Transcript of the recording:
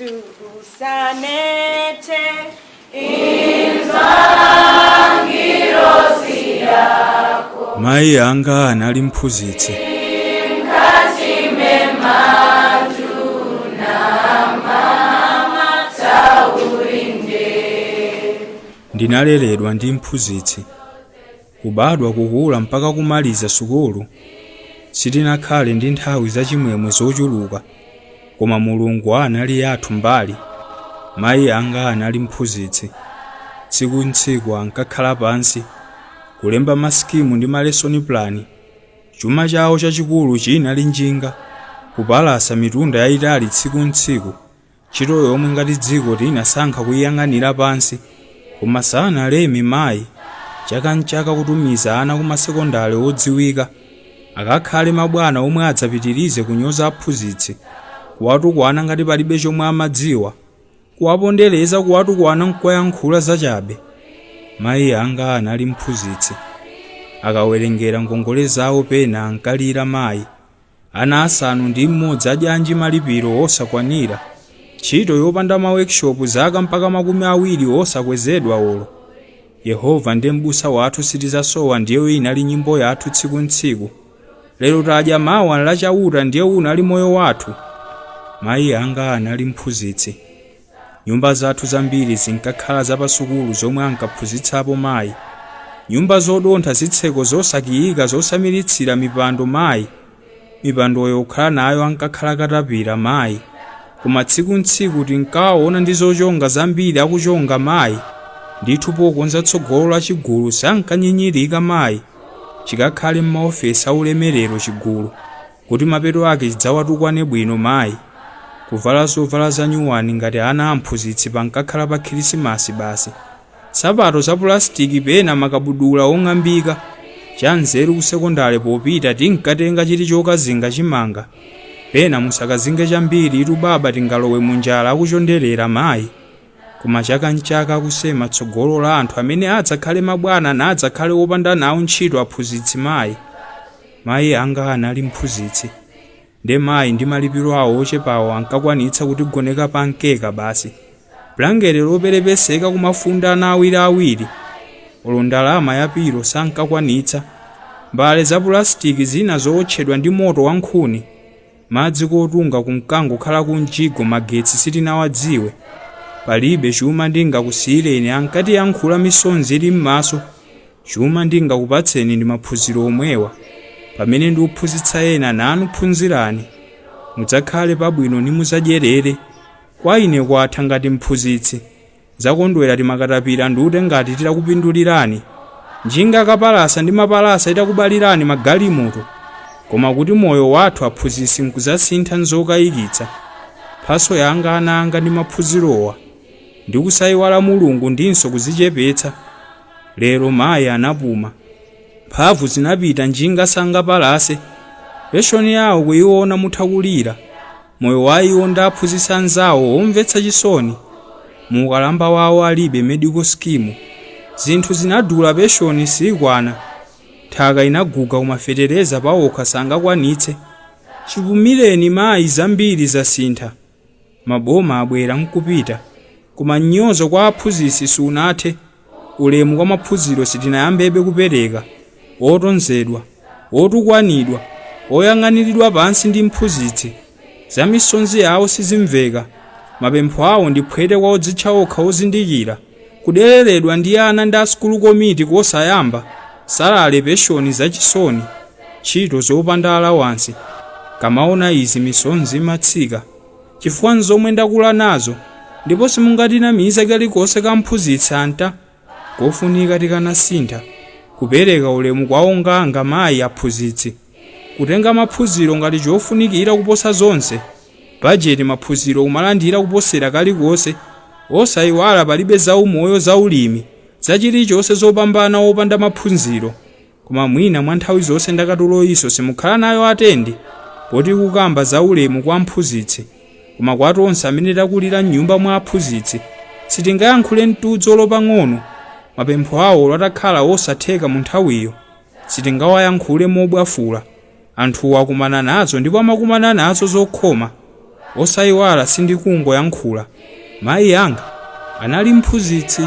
tukusanete inzangirosi yako. Mai anga anali mphunzitsi. Ndinaleredwa ndi mphunzitsi. Kubadwa kukula mpaka kumaliza sukulu sitinakhale ndi nthawi zachimwemwe zochuluka, koma Mulungu anali yathu mbali. Mayi anga anali mphunzitsi. Tsiku ntsiku ankakhala pansi kulemba masikimu ndi malesoni plani. Chuma chawo chachikulu chinali njinga, kupalasa mitunda yayitali tsiku ntsiku, ntchito yomwe ngati dziko linasankha kuyang'anira pansi. Koma sanaleme mayi chaka nchaka kutumiza ana kumasekondari odziwika, akakhale mabwana omwe adzapitirize kunyoza aphunzitsi, kuwatukwana ngati palibe chomwe amadziwa, kuwapondereza kuwatukwana nkuyankhula zachabe. Mayi anga anali mphunzitsi. Akawerengera ngongole zawo pena ankalira mayi. Ana asanu ndi mmodzi adyanji malipiro osakwanira, ntchito yopanda ma workshop zaka mpaka 20 osakwezedwa olo. Yehova ndiye m'busa wathu sitizasowa ndiyo inali nyimbo yathu tsiku ntsiku. Lero tadya mawa lachauta ndiye unali moyo wathu. Mayi anga anali mphunzitsi. Nyumba zathu zambiri zinkakhala zapasukulu zomwe ankaphunzitsapo mayi. Nyumba zodontha zitseko zosakiyika zosamilitsira mipando mayi. Mipandoyo okhala nayo ankakhala katapira mayi. Koma tsiku ntsiku tinkawaona ndi zochonga zambiri akuchonga mayi. Ndithu pokonza tsogolo la chigulu sankanyinyirika mayi. Chikakhale m'maofesi aulemerero chigulu kuti mapeto ake chidzawatukwane bwino mayi. Kuvala zovala zanyuwani ngati ana amphunzitsi pankakhala pa Khirisimasi basi. Sapato za pulastiki pena makabudula ong'ambika. Chanzeru ku sekondari popita tinkatenga chiti chokazinga chimanga. Pena musakazinge chambiri itu baba tingalowe munjala akuchonderera mayi. Koma chaka nchaka akusema tsogolo la anthu amene adzakhale mabwana na adzakhale opanda nawo ntchito aphunzitsi mayi. Mayi anga anali mphunzitsi. Nde mayi ndi malipiro awo ochepawo ankakwanitsa kutigoneka pa nkeka basi. Blanketi loperepeseka kumafunda ana awiriawiri. Olo ndalama yapiro sankakwanitsa. Mbale za pulastiki zina zootchedwa ndi moto wa nkhuni. Madzi kotunga kumkango khala kunjigo magetsi sitinawadziwe. Palibe chuma ndingakusiyireni ankati yankhula misonzi ili m'maso. Chuma ndingakupatseni ndi maphunziro omwewa. Pamene ndiuphunzitsa ena nanu phunzirani. Mudzakhale pabwino ni muzadyerere. Kwa ine kwatha ngati mphunzitsi. Zakondwera timakatapira ndiute ngati titakupindulirani. Njinga kapalasa ndi mapalasa itakubalirani magalimoto. Koma kuti moyo wathu aphunzitsi nkuzasintha nzokayikitsa. Phaso yanga ana anga ndi maphunzirowa. Ndikusayiwala Mulungu ndinso kuzichepetsa. Lero mayi anapuma. Mphamvu zinapita njinga sangapalase. Peshoni yawo kuyiona muthakulira. Moyo wa iwo ndaphunzitsa anzawo omvetsa chisoni. Mukalamba wawo alibe medical scheme. Zinthu zinadula peshoni sikwana. Thaka inaguga kumafetereza pawokha sangakwanitse. Chipumireni mayi zambiri zasintha. Maboma abwera nkupita. Koma nyozo kwa aphunzitsi sunathe. Ulemu kwa maphunziro sitinayambebe kupereka. Otonzedwa, otukwanidwa, oyang'aniridwa pansi ndi mphunzitsi. Za misonzi yawo sizimveka. Mapempho awo ndi phwete kwa odzitcha okha ozindikira. Kudereredwa ndi ana ndi asukulu komiti kosayamba. Salale peshoni zachisoni. Ntchito zopanda alawansi. Kamaona izi misonzi imatsika. Chifukwa nzomwe ndakula nazo. Ndipo simungatinamize kalikonse ka mphunzitsi anta. Kofunika tikanasintha. Kupereka ulemu kwa onganga mayi aphunzitsi. Kutenga maphunziro ngati chofunikira kuposa zonse. Bajeti maphunziro kumalandira kuposera kalikonse. Osayiwala palibe zaumoyo zaulimi. Zachilichonse zopambana opanda maphunziro. Koma mwina mwa nthawi zonse ndakatuloiso simukhala nayo atendi. Poti kukamba zaulemu kwa mphunzitsi. Koma kwa tonse amene takulira m'nyumba mwa aphunzitsi. Sitingayankhule mtudzo lopang'ono. Mapempho awo latakhala osatheka mu nthawiyo. Sitingawayankhule mobwafula. Anthu akumana nazo ndipo amakumana nazo zokhoma. osayiwala sindikungoyankhula mayi yanga anali mphunzitsi.